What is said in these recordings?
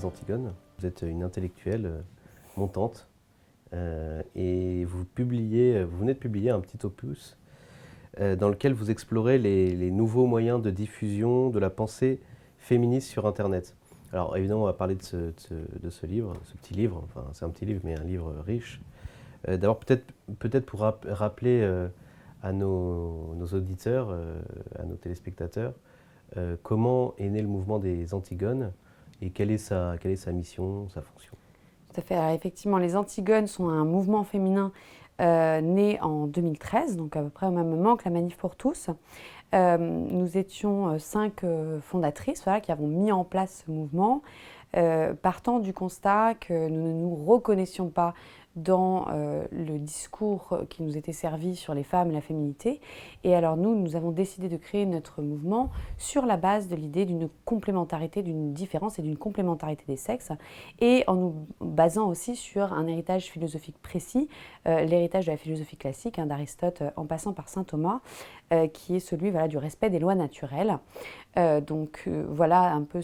Antigones. Vous êtes une intellectuelle montante et vous venez de publier un petit opus dans lequel vous explorez les nouveaux moyens de diffusion de la pensée féministe sur Internet. Alors évidemment, on va parler de ce livre, ce petit livre, enfin c'est un petit livre mais un livre riche. D'abord peut-être pour rappeler à nos auditeurs, à nos téléspectateurs, comment est né le mouvement des Antigones et quelle est sa mission, sa fonction. Tout à fait. Alors, effectivement, les Antigones sont un mouvement féminin né en 2013, donc à peu près au même moment que la Manif pour tous. Nous étions 5 fondatrices qui avons mis en place ce mouvement, partant du constat que nous ne nous reconnaissions pas dans le discours qui nous était servi sur les femmes et la féminité. Et alors nous avons décidé de créer notre mouvement sur la base de l'idée d'une complémentarité, d'une différence et d'une complémentarité des sexes, et en nous basant aussi sur un héritage philosophique précis, l'héritage de la philosophie classique, d'Aristote en passant par saint Thomas, qui est celui du respect des lois naturelles. Voilà un peu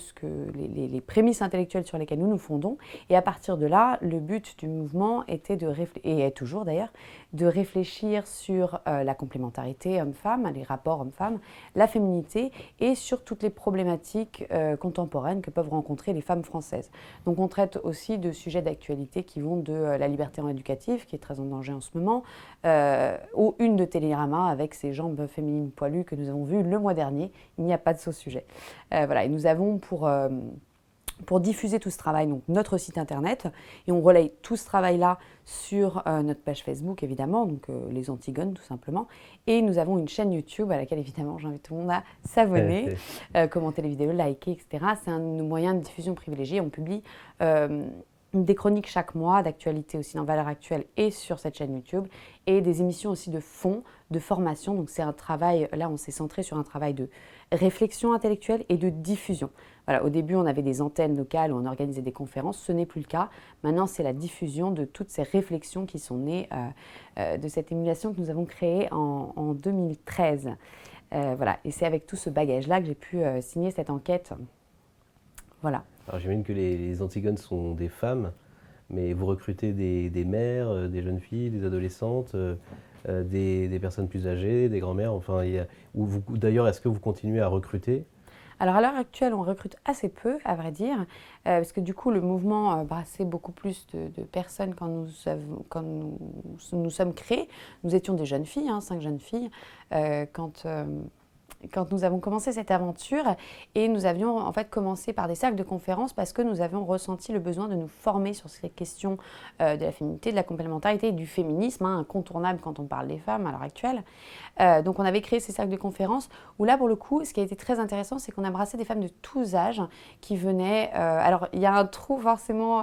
les prémices intellectuelles sur lesquelles nous nous fondons. Et à partir de là, le but du mouvement était et est toujours d'ailleurs, de réfléchir sur la complémentarité homme-femme, les rapports homme-femme, la féminité et sur toutes les problématiques contemporaines que peuvent rencontrer les femmes françaises. Donc on traite aussi de sujets d'actualité qui vont de la liberté éducative, qui est très en danger en ce moment, aux unes de Télérama avec ses jambes féminines poilues que nous avons vues le mois dernier. Il n'y a pas de sujet. Et nous avons pour diffuser tout ce travail, donc notre site internet, et on relaye tout ce travail-là sur notre page Facebook, évidemment, donc les Antigones, tout simplement. Et nous avons une chaîne YouTube à laquelle, évidemment, j'invite tout le monde à s'abonner, commenter les vidéos, liker, etc. C'est un de nos moyens de diffusion privilégiés. On publie des chroniques chaque mois, d'actualité aussi dans Valeurs Actuelles et sur cette chaîne YouTube, et des émissions aussi de fond, de formation. Donc c'est un travail, là on s'est centré sur un travail de réflexion intellectuelle et de diffusion. Voilà, au début on avait des antennes locales où on organisait des conférences, ce n'est plus le cas. Maintenant c'est la diffusion de toutes ces réflexions qui sont nées de cette émulation que nous avons créée en 2013. Voilà, et c'est avec tout ce bagage-là que j'ai pu signer cette enquête. Voilà. Alors j'imagine que les Antigones sont des femmes, mais vous recrutez des mères, des jeunes filles, des adolescentes, des personnes plus âgées, des grands-mères, enfin, d'ailleurs, est-ce que vous continuez à recruter ? Alors à l'heure actuelle, on recrute assez peu, à vrai dire, parce que du coup, le mouvement brassait beaucoup plus de personnes quand nous sommes créés. Nous étions des jeunes filles, 5 jeunes filles, quand nous avons commencé cette aventure, et nous avions en fait commencé par des cercles de conférences parce que nous avions ressenti le besoin de nous former sur ces questions de la féminité, de la complémentarité et du féminisme, incontournable quand on parle des femmes à l'heure actuelle. Donc on avait créé ces cercles de conférences où là pour le coup, ce qui a été très intéressant, c'est qu'on a brassé des femmes de tous âges qui venaient, alors il y a un trou forcément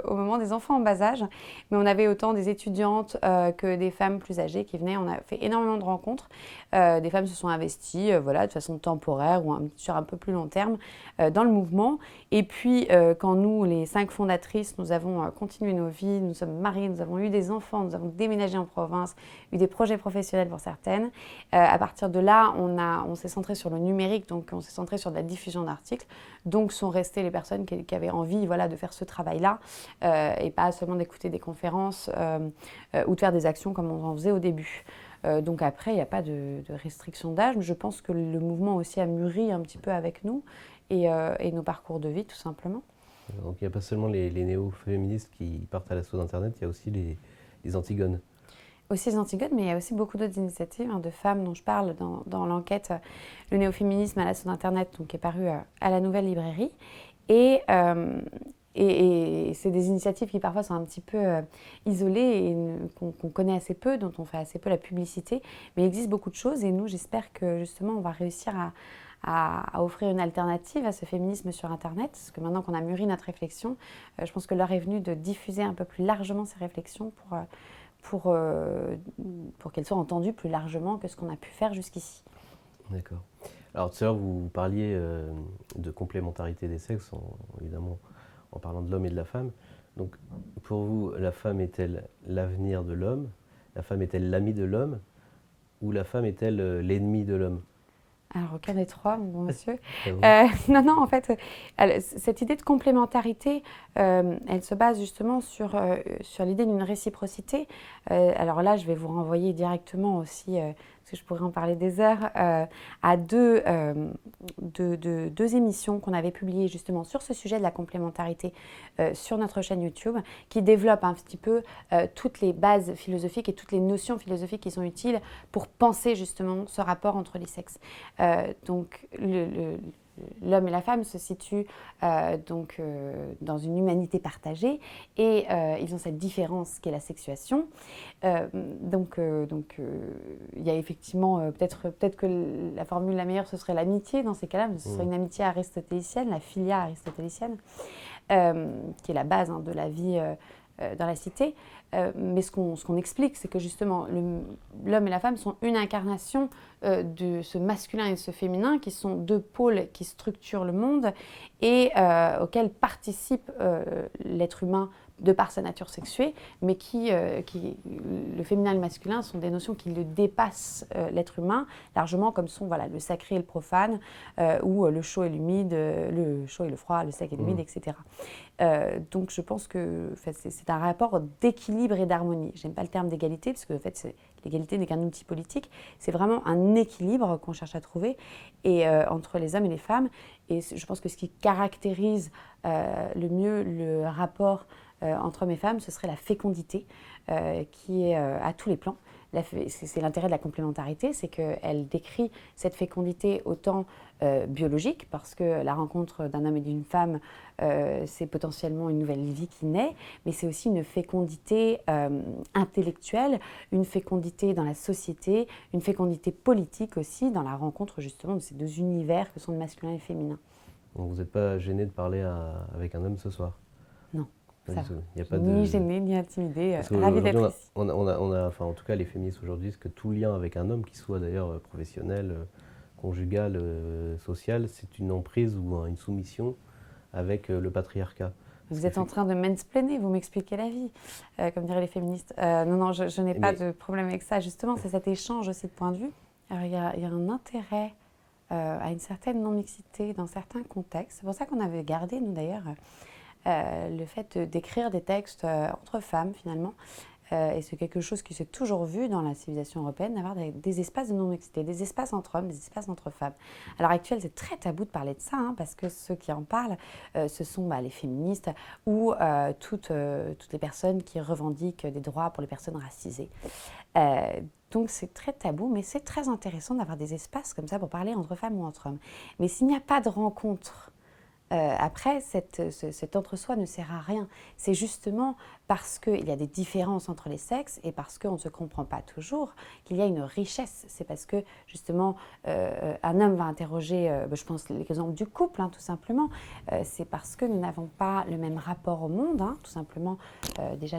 au moment des enfants en bas âge, mais on avait autant des étudiantes que des femmes plus âgées qui venaient. On a fait énormément de rencontres, des femmes se sont investies de façon temporaire ou sur un peu plus long terme dans le mouvement. Et puis, quand nous, les 5 fondatrices, nous avons continué nos vies, nous sommes mariées, nous avons eu des enfants, nous avons déménagé en province, eu des projets professionnels pour certaines. À partir de là, on s'est centré sur le numérique, donc on s'est centré sur de la diffusion d'articles. Donc, sont restées les personnes qui avaient envie de faire ce travail-là et pas seulement d'écouter des conférences ou de faire des actions comme on en faisait au début. Donc après, il n'y a pas de restriction d'âge, mais je pense que le mouvement aussi a mûri un petit peu avec nous et nos parcours de vie, tout simplement. Donc il n'y a pas seulement les néo-féministes qui partent à l'assaut d'Internet, il y a aussi les Antigones. Aussi les Antigones, mais il y a aussi beaucoup d'autres initiatives de femmes dont je parle dans l'enquête Le néo-féminisme à l'assaut d'Internet, donc, qui est paru à la Nouvelle Librairie. Et c'est des initiatives qui parfois sont un petit peu isolées et qu'on connaît assez peu, dont on fait assez peu la publicité. Mais il existe beaucoup de choses et nous, j'espère que justement, on va réussir à offrir une alternative à ce féminisme sur Internet. Parce que maintenant qu'on a mûri notre réflexion, je pense que l'heure est venue de diffuser un peu plus largement ces réflexions pour qu'elles soient entendues plus largement que ce qu'on a pu faire jusqu'ici. D'accord. Alors tout à l'heure, vous parliez de complémentarité des sexes, évidemment en parlant de l'homme et de la femme. Donc pour vous, la femme est-elle l'avenir de l'homme ? La femme est-elle l'amie de l'homme ? Ou la femme est-elle l'ennemi de l'homme ? Alors, aucun des trois, mon bon monsieur. Ah bon. Non, en fait, cette idée de complémentarité, elle se base justement sur l'idée d'une réciprocité. Alors là, je vais vous renvoyer directement aussi, parce que je pourrais en parler des heures, à deux émissions qu'on avait publiées justement sur ce sujet de la complémentarité sur notre chaîne YouTube, qui développent un petit peu toutes les bases philosophiques et toutes les notions philosophiques qui sont utiles pour penser justement ce rapport entre les sexes. Donc l'homme et la femme se situent dans une humanité partagée et ils ont cette différence qui est la sexuation. Il y a effectivement, peut-être que la formule la meilleure ce serait l'amitié dans ces cas-là, mais ce serait une amitié aristotélicienne, la philia aristotélicienne, qui est la base de la vie dans la cité. Mais ce qu'on explique, c'est que justement, l'homme et la femme sont une incarnation de ce masculin et ce féminin, qui sont deux pôles qui structurent le monde et auxquels participe l'être humain de par sa nature sexuée, mais le féminin et le masculin sont des notions qui le dépassent l'être humain largement, comme sont le sacré et le profane, ou le chaud et l'humide, le chaud et le froid, le sec et l'humide, etc. Donc je pense que c'est un rapport d'équilibre et d'harmonie. J'aime pas le terme d'égalité, parce que en fait, l'égalité n'est qu'un outil politique. C'est vraiment un équilibre qu'on cherche à trouver entre les hommes et les femmes. Et je pense que ce qui caractérise le mieux le rapport entre hommes et femmes, ce serait la fécondité, qui est à tous les plans. C'est l'intérêt de la complémentarité, c'est qu'elle décrit cette fécondité autant biologique, parce que la rencontre d'un homme et d'une femme, c'est potentiellement une nouvelle vie qui naît, mais c'est aussi une fécondité intellectuelle, une fécondité dans la société, une fécondité politique aussi, dans la rencontre justement de ces deux univers que sont le masculin et le féminin. Donc vous n'êtes pas gêné de parler avec un homme ce soir? Non. Pas du tout. Il y a pas Ni de... gênée, ni intimidée, Parce ravie qu'aujourd'hui, d'être ici. enfin, en tout cas, les féministes aujourd'hui, c'est que tout lien avec un homme, qui soit d'ailleurs professionnel, conjugal, social, c'est une emprise ou une soumission avec le patriarcat. Vous êtes en train de mansplainer, vous m'expliquez la vie, comme diraient les féministes. Non, je n'ai pas de problème avec ça. Justement, c'est cet échange aussi de points de vue. Alors, il y a un intérêt à une certaine non-mixité dans certains contextes. C'est pour ça qu'on avait gardé, nous d'ailleurs, le fait d'écrire des textes entre femmes, finalement. Et c'est quelque chose qui s'est toujours vu dans la civilisation européenne, d'avoir des espaces de non-mixité, des espaces entre hommes, des espaces entre femmes. À l'heure actuelle, c'est très tabou de parler de ça, parce que ceux qui en parlent, ce sont les féministes ou toutes les personnes qui revendiquent des droits pour les personnes racisées. Donc c'est très tabou, mais c'est très intéressant d'avoir des espaces comme ça pour parler entre femmes ou entre hommes. Mais s'il n'y a pas de rencontre, après, cet entre-soi ne sert à rien. C'est justement parce qu'il y a des différences entre les sexes et parce qu'on ne se comprend pas toujours qu'il y a une richesse. C'est parce que, justement, un homme va interroger, je pense l'exemple du couple, tout simplement. C'est parce que nous n'avons pas le même rapport au monde, tout simplement, déjà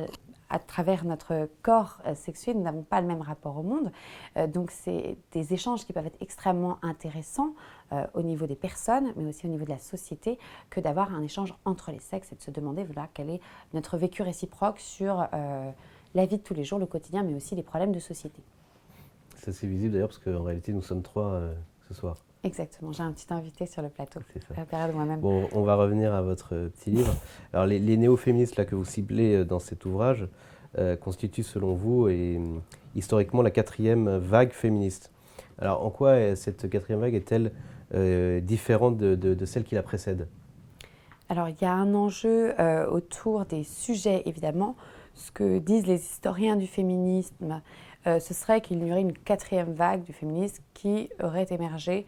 à travers notre corps sexué, nous n'avons pas le même rapport au monde. Donc, c'est des échanges qui peuvent être extrêmement intéressants au niveau des personnes, mais aussi au niveau de la société, que d'avoir un échange entre les sexes et de se demander quel est notre vécu réciproque sur la vie de tous les jours, le quotidien, mais aussi les problèmes de société. C'est assez visible d'ailleurs, parce qu'en réalité, nous sommes trois ce soir. Exactement, j'ai un petit invité sur le plateau. C'est ça. La période moi-même. Bon, on va revenir à votre petit livre. Alors, les néo-féministes là, que vous ciblez dans cet ouvrage constituent, selon vous, historiquement, la quatrième vague féministe. Alors, en quoi cette quatrième vague est-elle différente de celle qui la précède? Alors, il y a un enjeu autour des sujets, évidemment. Ce que disent les historiens du féminisme, ce serait qu'il y aurait une quatrième vague du féminisme qui aurait émergé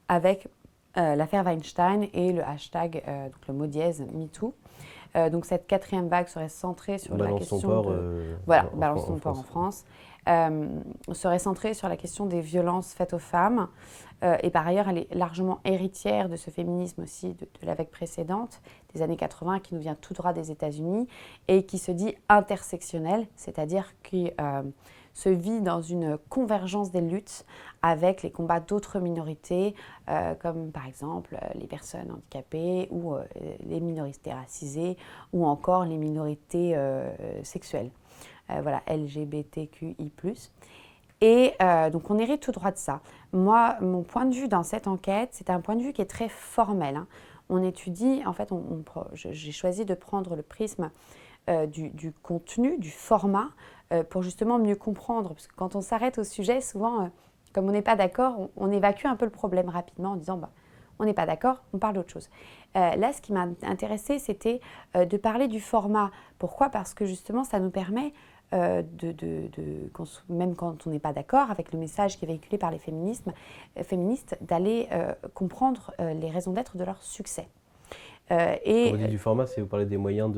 avec l'affaire Weinstein et le hashtag, donc le mot dièse MeToo. Donc cette quatrième vague serait centrée sur la question Balance ton port en France. Serait centrée sur la question des violences faites aux femmes. Et par ailleurs, elle est largement héritière de ce féminisme aussi, de la vague précédente, des années 80, qui nous vient tout droit des États-Unis et qui se dit intersectionnelle, c'est-à-dire qui se vit dans une convergence des luttes avec les combats d'autres minorités, comme par exemple les personnes handicapées ou les minorités racisées ou encore les minorités sexuelles. LGBTQI+. Et donc on hérite tout droit de ça. Moi, mon point de vue dans cette enquête, c'est un point de vue qui est très formel, hein. On étudie, en fait, j'ai choisi de prendre le prisme du contenu, du format, pour justement mieux comprendre. Parce que quand on s'arrête au sujet, souvent, comme on n'est pas d'accord, on évacue un peu le problème rapidement en disant bah, on n'est pas d'accord, on parle d'autre chose. Là, ce qui m'a intéressée, c'était de parler du format. Pourquoi ? Parce que justement, ça nous permet, même quand on n'est pas d'accord avec le message qui est véhiculé par les féministes, d'aller comprendre les raisons d'être de leur succès. Quand vous dites du format, c'est vous parlez des moyens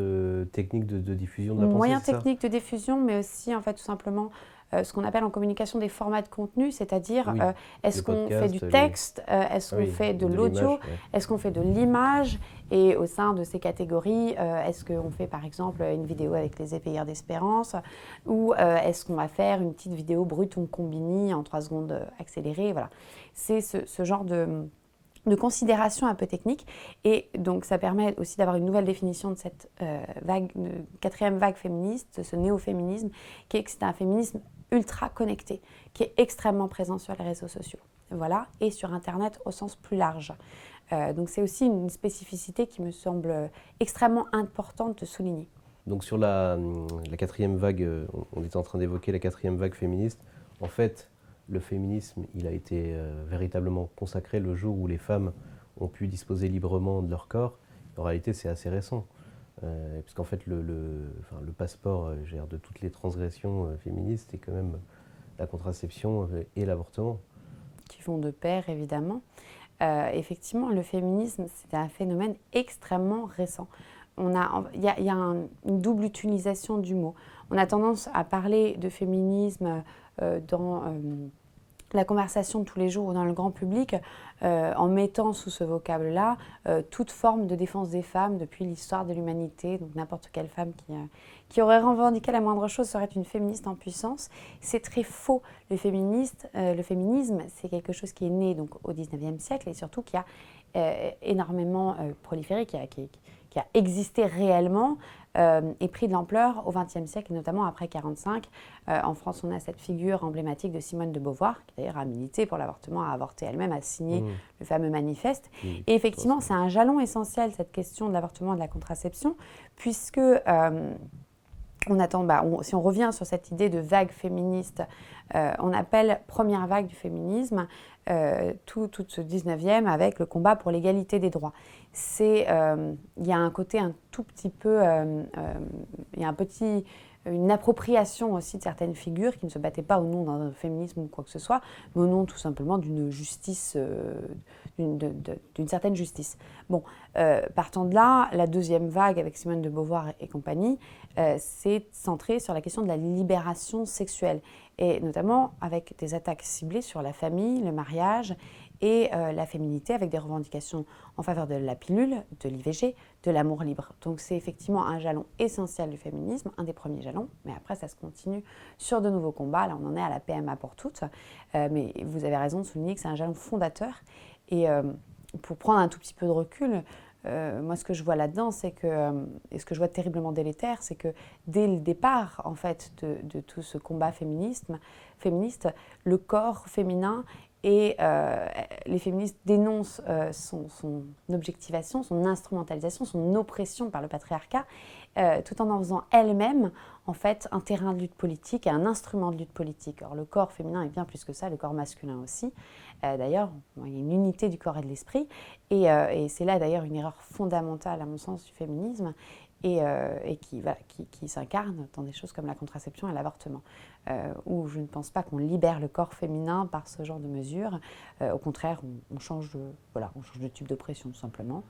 techniques de diffusion de la pensée, Moyens c'est ça ? techniques de diffusion, mais aussi en fait tout simplement ce qu'on appelle en communication des formats de contenu, c'est-à-dire Oui, est-ce qu'on fait du podcasts, texte, est-ce qu'on oui, fait de de l'audio, l'image, ouais. est-ce qu'on fait de l'image, et au sein de ces catégories, est-ce qu'on fait par exemple une vidéo avec les éveilleurs d'espérance, ou est-ce qu'on va faire une petite vidéo brute ou combini en 3 secondes accélérée, voilà. C'est ce genre de considération un peu technique, et donc ça permet aussi d'avoir une nouvelle définition de cette quatrième vague féministe, de ce néo-féminisme, qui est que c'est un féminisme ultra connecté, qui est extrêmement présent sur les réseaux sociaux, voilà, et sur Internet au sens plus large. Donc c'est aussi une spécificité qui me semble extrêmement importante de souligner. Donc sur la quatrième vague, on était en train d'évoquer la quatrième vague féministe. En fait, le féminisme, il a été véritablement consacré le jour où les femmes ont pu disposer librement de leur corps. En réalité, c'est assez récent. Puisqu'en fait, le passeport de toutes les transgressions féministes, c'est quand même la contraception et l'avortement. Qui vont de pair, évidemment. Effectivement, le féminisme, c'est un phénomène extrêmement récent. Il y a une double utilisation du mot. On a tendance à parler de féminisme dans la conversation de tous les jours ou dans le grand public, en mettant sous ce vocable-là toute forme de défense des femmes depuis l'histoire de l'humanité. Donc n'importe quelle femme qui aurait revendiqué la moindre chose serait une féministe en puissance. C'est très faux. Le féminisme, c'est quelque chose qui est né donc, au XIXe siècle et surtout qui a énormément proliféré, qui a existé réellement et pris de l'ampleur au XXe siècle, et notamment après 1945. En France, on a cette figure emblématique de Simone de Beauvoir, qui d'ailleurs a milité pour l'avortement, a avorté elle-même, a signé le fameux manifeste. Et effectivement, c'est un jalon essentiel, cette question de l'avortement et de la contraception, puisque si on revient sur cette idée de vague féministe, on appelle première vague du féminisme tout ce 19e avec le combat pour l'égalité des droits. Il y a un côté un tout petit peu, il y a une appropriation aussi de certaines figures qui ne se battaient pas au nom d'un féminisme ou quoi que ce soit, mais au nom tout simplement d'une justice, d'une certaine justice. Bon, partant de là, la deuxième vague avec Simone de Beauvoir et compagnie, c'est centré sur la question de la libération sexuelle, et notamment avec des attaques ciblées sur la famille, le mariage et la féminité, avec des revendications en faveur de la pilule, de l'IVG, de l'amour libre. Donc c'est effectivement un jalon essentiel du féminisme, un des premiers jalons, mais après ça se continue sur de nouveaux combats. Là on en est à la PMA pour toutes, mais vous avez raison de souligner que c'est un jalon fondateur. Et pour prendre un tout petit peu de recul, moi ce que je vois là-dedans, et ce que je vois de terriblement délétère, c'est que dès le départ en fait de tout ce combat féministe, le corps féminin et les féministes dénoncent son objectivation, son instrumentalisation, son oppression par le patriarcat, tout en faisant elle-même en fait un terrain de lutte politique et un instrument de lutte politique. Or le corps féminin est bien plus que ça, le corps masculin aussi. D'ailleurs, il y a une unité du corps et de l'esprit, et c'est là d'ailleurs une erreur fondamentale à mon sens du féminisme, et qui s'incarne dans des choses comme la contraception et l'avortement, où je ne pense pas qu'on libère le corps féminin par ce genre de mesures. Au contraire, on change de type d'oppression tout simplement,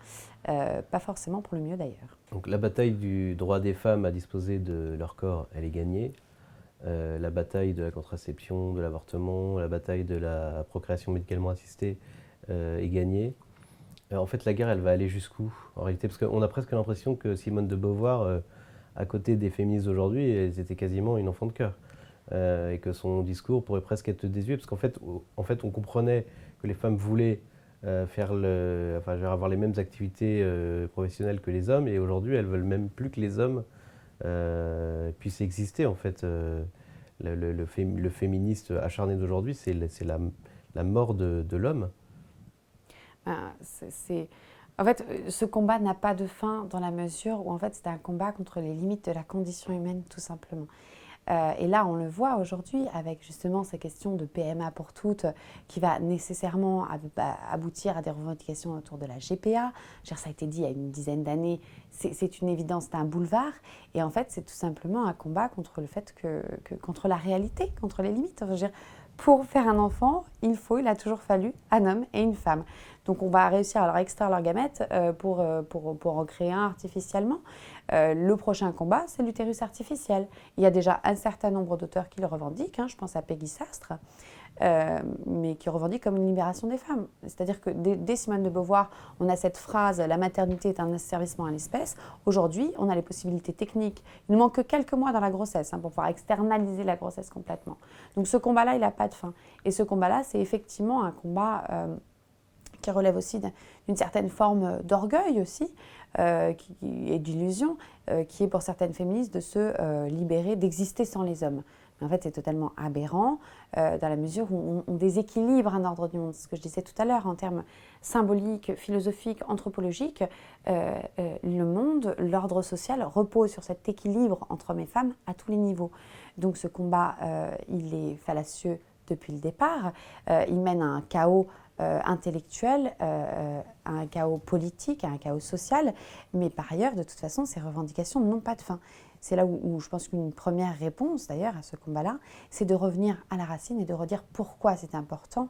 pas forcément pour le mieux d'ailleurs. Donc la bataille du droit des femmes à disposer de leur corps, elle est gagnée. La bataille de la contraception, de l'avortement, la bataille de la procréation médicalement assistée est gagnée. En fait, la guerre, elle va aller jusqu'où en réalité? Parce qu'on a presque l'impression que Simone de Beauvoir, à côté des féministes d'aujourd'hui, elle était quasiment une enfant de cœur. Et que son discours pourrait presque être désuet, parce qu'en fait, on comprenait que les femmes voulaient avoir les mêmes activités professionnelles que les hommes, et aujourd'hui, elles veulent même plus que les hommes puissent exister, en fait. le féministe acharné d'aujourd'hui, c'est la mort de l'homme. En fait, ce combat n'a pas de fin dans la mesure où en fait, c'est un combat contre les limites de la condition humaine, tout simplement. Et là, on le voit aujourd'hui avec justement ces questions de PMA pour toutes qui va nécessairement aboutir à des revendications autour de la GPA. Ça a été dit il y a une dizaine d'années, c'est une évidence, c'est un boulevard. Et en fait, c'est tout simplement un combat contre le fait contre la réalité, contre les limites. Je veux dire, pour faire un enfant, il a toujours fallu un homme et une femme. Donc on va réussir à leur extraire leurs gamètes pour en créer un artificiellement. Le prochain combat, c'est l'utérus artificiel. Il y a déjà un certain nombre d'auteurs qui le revendiquent, je pense à Peggy Sastre, mais qui revendiquent comme une libération des femmes. C'est-à-dire que dès Simone de Beauvoir, on a cette phrase « la maternité est un asservissement à l'espèce ». Aujourd'hui, on a les possibilités techniques. Il nous manque que quelques mois dans la grossesse pour pouvoir externaliser la grossesse complètement. Donc ce combat-là, il n'a pas de fin. Et ce combat-là, c'est effectivement un combat qui relève aussi d'une certaine forme d'orgueil aussi, et d'illusion, qui est pour certaines féministes de se libérer, d'exister sans les hommes. Mais en fait, c'est totalement aberrant dans la mesure où on déséquilibre un ordre du monde. C'est ce que je disais tout à l'heure, en termes symboliques, philosophiques, anthropologiques, le monde, l'ordre social repose sur cet équilibre entre hommes et femmes à tous les niveaux. Donc ce combat, il est fallacieux depuis le départ. Il mène à un chaos intellectuel, à un chaos politique, à un chaos social, mais par ailleurs, de toute façon, ces revendications n'ont pas de fin. C'est là où je pense qu'une première réponse, d'ailleurs, à ce combat-là, c'est de revenir à la racine et de redire pourquoi c'est important,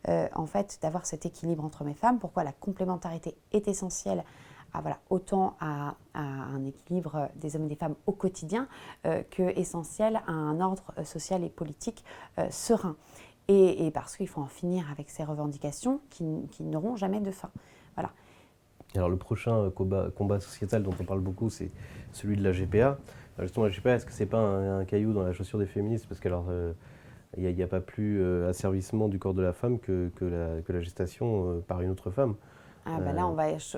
en fait, d'avoir cet équilibre entre hommes et femmes, pourquoi la complémentarité est essentielle autant à un équilibre des hommes et des femmes au quotidien que essentiel à un ordre social et politique serein. Et parce qu'il faut en finir avec ces revendications qui n'auront jamais de fin. Voilà. Alors le prochain combat sociétal dont on parle beaucoup, c'est celui de la GPA. Alors justement, la GPA, est-ce que c'est pas un caillou dans la chaussure des féministes? Parce qu'il n'y a pas plus asservissement du corps de la femme que la gestation par une autre femme. Là,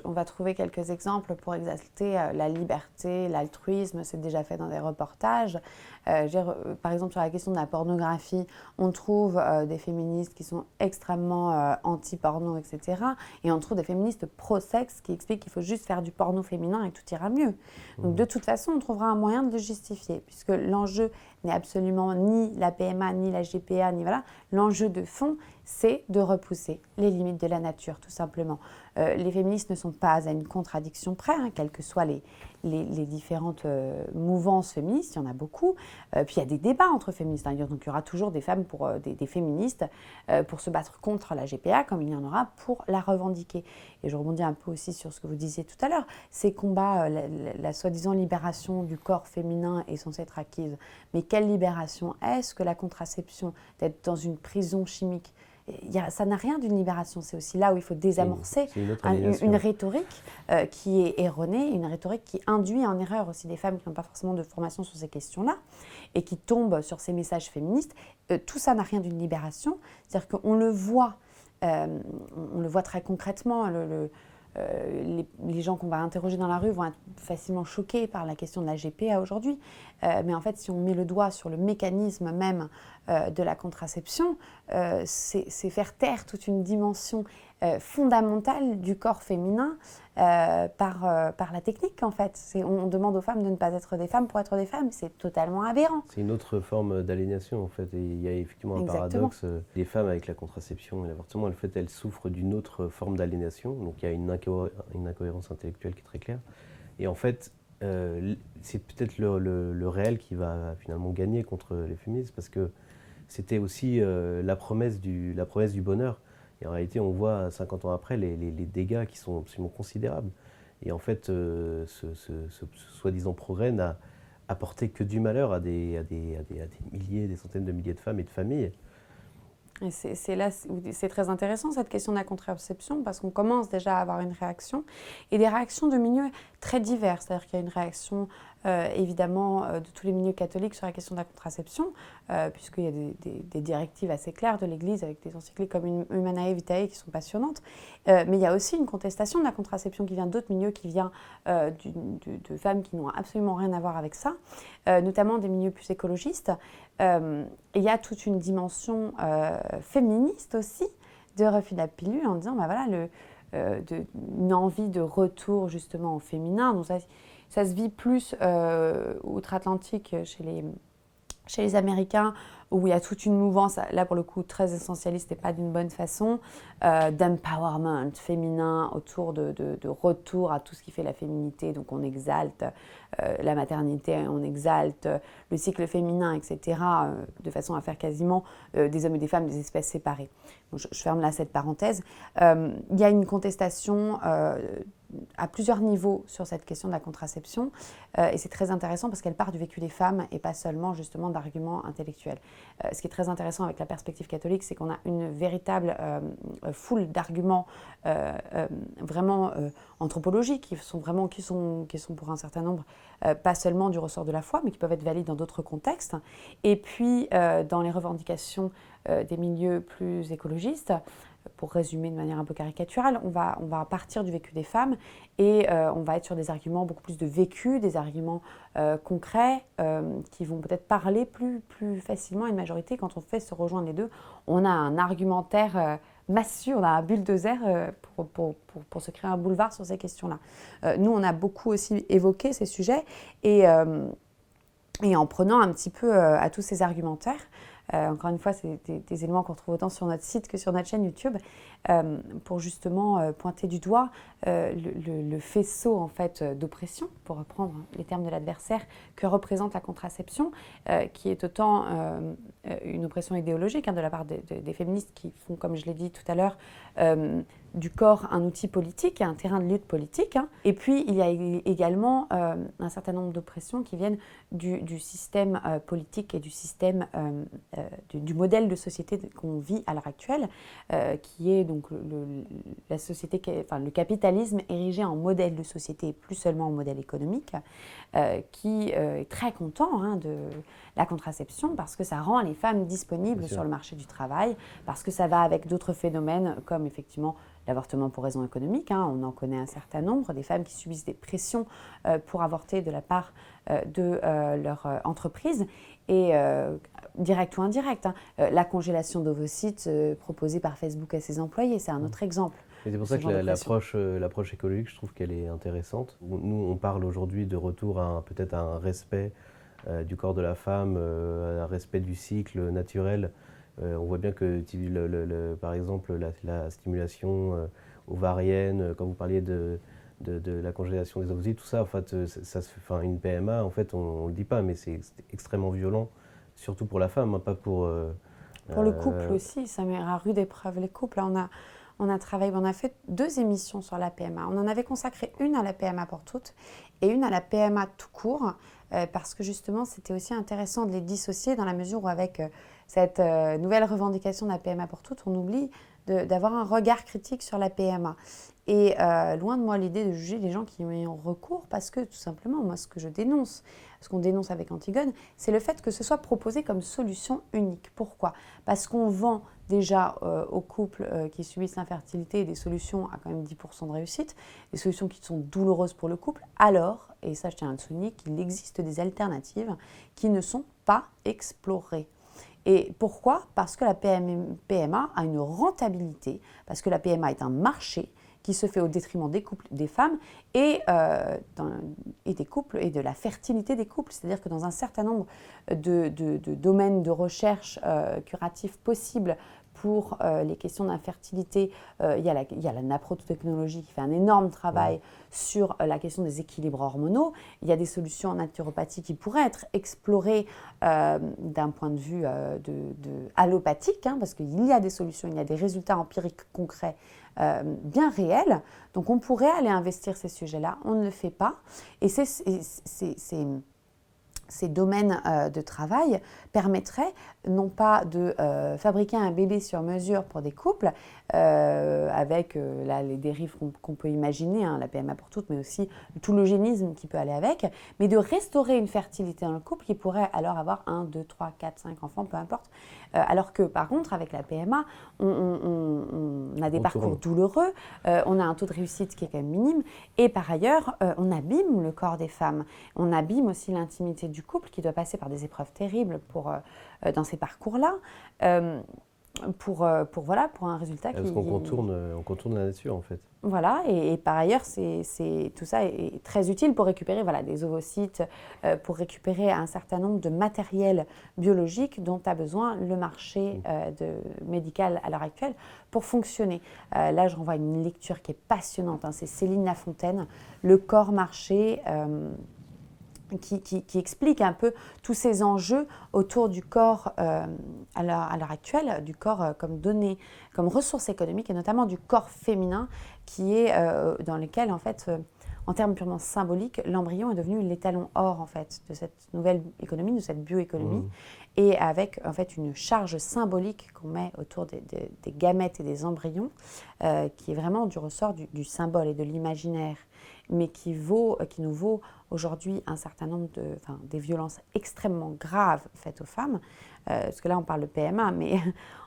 on va trouver quelques exemples pour exalter la liberté, l'altruisme. C'est déjà fait dans des reportages. Par exemple, sur la question de la pornographie, on trouve des féministes qui sont extrêmement anti-porno, etc. Et on trouve des féministes pro-sexe qui expliquent qu'il faut juste faire du porno féminin et tout ira mieux. Donc, de toute façon, on trouvera un moyen de le justifier, puisque l'enjeu n'est absolument ni la PMA, ni la GPA, ni voilà. L'enjeu de fond, c'est de repousser les limites de la nature, tout simplement. Les féministes ne sont pas à une contradiction près, quelles que soient les différentes mouvances féministes, il y en a beaucoup. Puis il y a des débats entre féministes, donc il y aura toujours des femmes des féministes pour se battre contre la GPA, comme il y en aura pour la revendiquer. Et je rebondis un peu aussi sur ce que vous disiez tout à l'heure, ces combats, la soi-disant libération du corps féminin est censée être acquise. Mais quelle libération? Est-ce que la contraception, d'être dans une prison chimique, ça n'a rien d'une libération, c'est aussi là où il faut désamorcer une rhétorique qui est erronée, une rhétorique qui induit en erreur aussi des femmes qui n'ont pas forcément de formation sur ces questions-là et qui tombent sur ces messages féministes. Tout ça n'a rien d'une libération, c'est-à-dire qu'on le voit très concrètement. Les gens qu'on va interroger dans la rue vont être facilement choqués par la question de la GPA aujourd'hui. Mais en fait, si on met le doigt sur le mécanisme même de la contraception, c'est faire taire toute une dimension fondamentale du corps féminin par la technique, en fait. On demande aux femmes de ne pas être des femmes pour être des femmes. C'est totalement aberrant. C'est une autre forme d'aliénation, en fait. Et il y a effectivement un paradoxe. Les femmes, avec la contraception et l'avortement, elles souffrent d'une autre forme d'aliénation. Donc il y a une incohérence intellectuelle qui est très claire. Et en fait, c'est peut-être le réel qui va finalement gagner contre les féministes, parce que c'était aussi la promesse du bonheur. Et en réalité, on voit 50 ans après les dégâts qui sont absolument considérables. Et en fait, ce soi-disant progrès n'a apporté que du malheur à des milliers, des centaines de milliers de femmes et de familles. Et c'est là où c'est très intéressant cette question de la contraception, parce qu'on commence déjà à avoir une réaction, et des réactions de milieux très divers. C'est-à-dire qu'il y a une réaction évidemment de tous les milieux catholiques sur la question de la contraception, puisqu'il y a des directives assez claires de l'Église avec des encycliques comme Humanae Vitae qui sont passionnantes. Mais il y a aussi une contestation de la contraception qui vient d'autres milieux, qui vient de femmes qui n'ont absolument rien à voir avec ça, notamment des milieux plus écologistes. Il y a toute une dimension féministe aussi de refus de la pilule en disant, bah voilà, une envie de retour justement au féminin. Donc ça se vit plus outre-Atlantique chez les Américains, où il y a toute une mouvance, là pour le coup très essentialiste et pas d'une bonne façon, d'empowerment féminin autour de retour à tout ce qui fait la féminité. Donc on exalte la maternité, on exalte le cycle féminin, etc., de façon à faire quasiment des hommes et des femmes des espèces séparées. Bon, je ferme là cette parenthèse. Il y a une contestation à plusieurs niveaux sur cette question de la contraception, et c'est très intéressant parce qu'elle part du vécu des femmes et pas seulement justement d'arguments intellectuels. Ce qui est très intéressant avec la perspective catholique, c'est qu'on a une véritable foule d'arguments vraiment anthropologiques qui sont pour un certain nombre pas seulement du ressort de la foi, mais qui peuvent être valides dans d'autres contextes. Et puis dans les revendications des milieux plus écologistes, pour résumer de manière un peu caricaturale, on va partir du vécu des femmes et on va être sur des arguments beaucoup plus de vécu, des arguments concrets qui vont peut-être parler plus facilement à une majorité. Quand on fait se rejoindre les deux, on a un argumentaire massue, on a un bulldozer pour se créer un boulevard sur ces questions-là. Nous, on a beaucoup aussi évoqué ces sujets et en prenant un petit peu à tous ces argumentaires, encore une fois, c'est des éléments qu'on trouve autant sur notre site que sur notre chaîne YouTube, pour justement pointer du doigt le faisceau en fait, d'oppression, pour reprendre les termes de l'adversaire, que représente la contraception, qui est autant une oppression idéologique de la part des féministes qui font, comme je l'ai dit tout à l'heure, du corps un outil politique, un terrain de lutte politique. Et puis, il y a également un certain nombre d'oppressions qui viennent du système politique et du système du modèle de société qu'on vit à l'heure actuelle, qui est donc la société, enfin, le capitalisme érigé en modèle de société et plus seulement en modèle économique, qui est très content de la contraception parce que ça rend les femmes disponibles sur le marché du travail, parce que ça va avec d'autres phénomènes comme effectivement l'avortement pour raison économique. On en connaît un certain nombre, des femmes qui subissent des pressions pour avorter de la part de leur entreprise, et direct ou indirect. La congélation d'ovocytes proposée par Facebook à ses employés, c'est un autre exemple. Et c'est pour ça que l'approche écologique, je trouve qu'elle est intéressante. Nous, on parle aujourd'hui de retour à peut-être un respect du corps de la femme, un respect du cycle naturel. On voit bien que, par exemple, la stimulation ovarienne, quand vous parliez de la congélation des ovocytes, tout ça, en fait, ça se fait, enfin, une PMA, en fait, on ne le dit pas, mais c'est extrêmement violent, surtout pour la femme, pas pour... Pour le couple aussi, ça met à rude épreuve les couples. Là, on a fait 2 émissions sur la PMA. On en avait consacré une à la PMA pour toutes et une à la PMA tout court, parce que justement, c'était aussi intéressant de les dissocier dans la mesure où avec cette nouvelle revendication de la PMA pour toutes, on oublie d'avoir un regard critique sur la PMA. Et loin de moi l'idée de juger les gens qui y ont recours, parce que tout simplement, moi, ce que je dénonce, ce qu'on dénonce avec Antigone, c'est le fait que ce soit proposé comme solution unique. Pourquoi ? Parce qu'on vend déjà aux couples qui subissent l'infertilité des solutions à quand même 10% de réussite, des solutions qui sont douloureuses pour le couple, alors, et ça je tiens à le souligner, qu'il existe des alternatives qui ne sont pas explorées. Et pourquoi ? Parce que la PMA a une rentabilité, parce que la PMA est un marché qui se fait au détriment des couples, des femmes et des couples et de la fertilité des couples. C'est-à-dire que dans un certain nombre de domaines de recherche curatifs possibles pour les questions d'infertilité, il y a la naprotechnologie qui fait un énorme travail sur la question des équilibres hormonaux. Il y a des solutions en naturopathie qui pourraient être explorées d'un point de vue allopathique, parce qu'il y a des solutions, il y a des résultats empiriques concrets bien réels. Donc on pourrait aller investir ces sujets-là, on ne le fait pas. Et ces domaines de travail permettraient non pas de fabriquer un bébé sur mesure pour des couples, avec là, les dérives qu'on peut imaginer, la PMA pour toutes, mais aussi tout l'eugénisme qui peut aller avec, mais de restaurer une fertilité dans le couple qui pourrait alors avoir 1, 2, 3, 4, 5 enfants, peu importe. Alors que par contre, avec la PMA, on a des parcours douloureux, on a un taux de réussite qui est quand même minime, et par ailleurs, on abîme le corps des femmes. On abîme aussi l'intimité du couple qui doit passer par des épreuves terribles dans ces parcours-là. Pour un résultat Parce qu'on contourne la nature, en fait. Voilà, et par ailleurs, tout ça est très utile pour récupérer des ovocytes, pour récupérer un certain nombre de matériels biologiques dont a besoin le marché médical à l'heure actuelle pour fonctionner. Là, je renvoie à une lecture qui est passionnante, c'est Céline Lafontaine, Le corps marché. Qui explique un peu tous ces enjeux autour du corps à l'heure actuelle, du corps comme donnée, comme ressource économique, et notamment du corps féminin, qui est dans lequel, en fait, en termes purement symboliques, l'embryon est devenu l'étalon or, en fait, de cette nouvelle économie, de cette bioéconomie, et avec, en fait, une charge symbolique qu'on met autour des gamètes et des embryons, qui est vraiment du ressort du symbole et de l'imaginaire, mais qui nous vaut aujourd'hui un certain nombre des violences extrêmement graves faites aux femmes, parce que là on parle de PMA, mais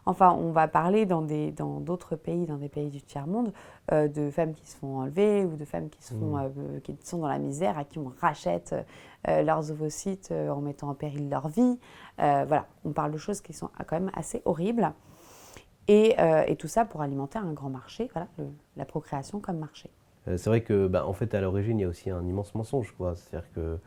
enfin on va parler dans d'autres pays, dans des pays du tiers-monde, de femmes qui se font enlever ou de femmes qui sont dans la misère, à qui on rachète leurs ovocytes en mettant en péril leur vie. Voilà, on parle de choses qui sont quand même assez horribles. Et tout ça pour alimenter un grand marché, la procréation comme marché. C'est vrai que, en fait, à l'origine, il y a aussi un immense mensonge, quoi. C'est-à-dire que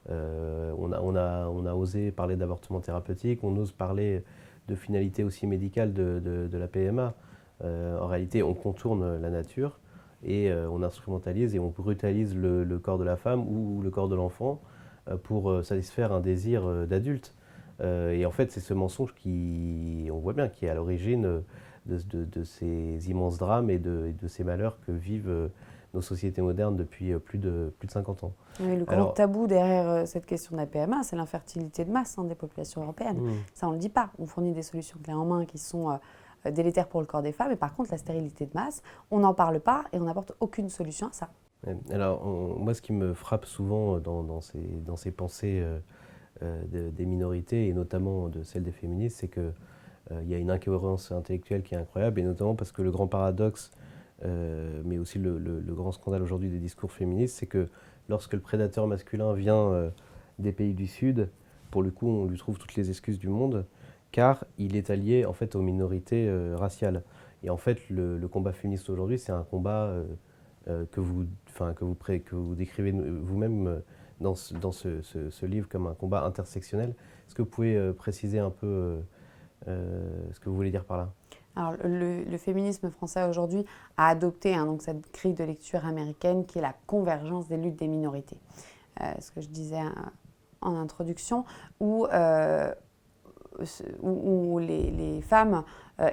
on a osé parler d'avortement thérapeutique, on ose parler de finalité aussi médicale de la PMA. En réalité, on contourne la nature et on instrumentalise et on brutalise le corps de la femme ou le corps de l'enfant pour satisfaire un désir d'adulte. Et en fait, c'est ce mensonge on voit bien, qui est à l'origine de ces immenses drames et de ces malheurs que vivent nos sociétés modernes depuis plus de 50 ans. Oui, le grand tabou derrière cette question de la PMA, c'est l'infertilité de masse des populations européennes. Ça, on ne le dit pas. On fournit des solutions clés en main qui sont délétères pour le corps des femmes, et par contre, la stérilité de masse, on n'en parle pas et on n'apporte aucune solution à ça. Alors, moi, ce qui me frappe souvent dans ces pensées des minorités, et notamment de celles des féministes, c'est qu'il y a une incohérence intellectuelle qui est incroyable, et notamment parce que le grand paradoxe, mais aussi le grand scandale aujourd'hui des discours féministes, c'est que lorsque le prédateur masculin vient des pays du Sud, pour le coup, on lui trouve toutes les excuses du monde, car il est allié en fait aux minorités raciales. Et en fait, le combat féministe aujourd'hui, c'est un combat que vous décrivez vous-même dans ce livre comme un combat intersectionnel. Est-ce que vous pouvez préciser un peu ce que vous voulez dire par là ? Alors, le féminisme français aujourd'hui a adopté donc cette grille de lecture américaine qui est la convergence des luttes des minorités. Ce que je disais en introduction, où les femmes,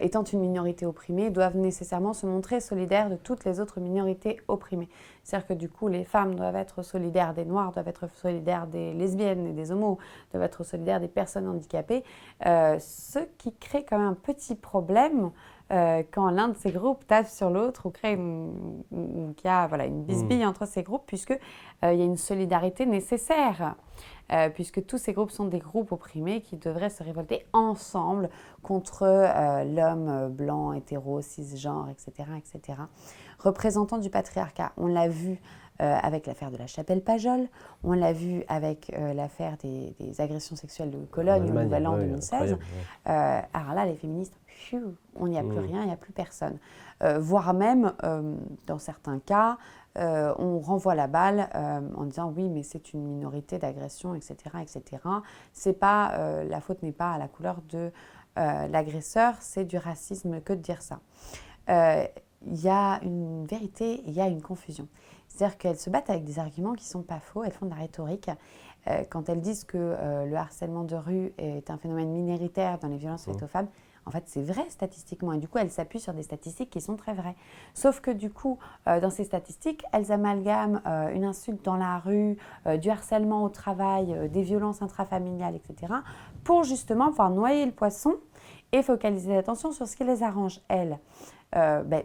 étant une minorité opprimée, doivent nécessairement se montrer solidaires de toutes les autres minorités opprimées. C'est-à-dire que du coup, les femmes doivent être solidaires des Noirs, doivent être solidaires des lesbiennes et des homos, doivent être solidaires des personnes handicapées, ce qui crée quand même un petit problème quand l'un de ces groupes tape sur l'autre ou crée qu'il y a une bisbille entre ces groupes, puisqu'il y a une solidarité nécessaire. Puisque tous ces groupes sont des groupes opprimés qui devraient se révolter ensemble contre l'homme blanc, hétéro, cisgenre, etc., etc. Représentant du patriarcat, on l'a vu avec l'affaire de la chapelle Pajol, on l'a vu avec l'affaire des agressions sexuelles de Cologne au Nouvel An 2016. Alors là, les féministes, on n'y a plus rien, il n'y a plus personne. Voire même, dans certains cas, on renvoie la balle en disant oui, mais c'est une minorité d'agression, etc., etc. La faute n'est pas à la couleur de l'agresseur, c'est du racisme que de dire ça. Il y a une vérité et il y a une confusion. C'est-à-dire qu'elles se battent avec des arguments qui ne sont pas faux, elles font de la rhétorique. Quand elles disent que le harcèlement de rue est un phénomène minoritaire dans les violences faites aux femmes, En fait, c'est vrai statistiquement. Et du coup, elles s'appuient sur des statistiques qui sont très vraies. Sauf que du coup, dans ces statistiques, elles amalgament une insulte dans la rue, du harcèlement au travail, des violences intrafamiliales, etc. pour justement pouvoir noyer le poisson et focaliser l'attention sur ce qui les arrange, elles.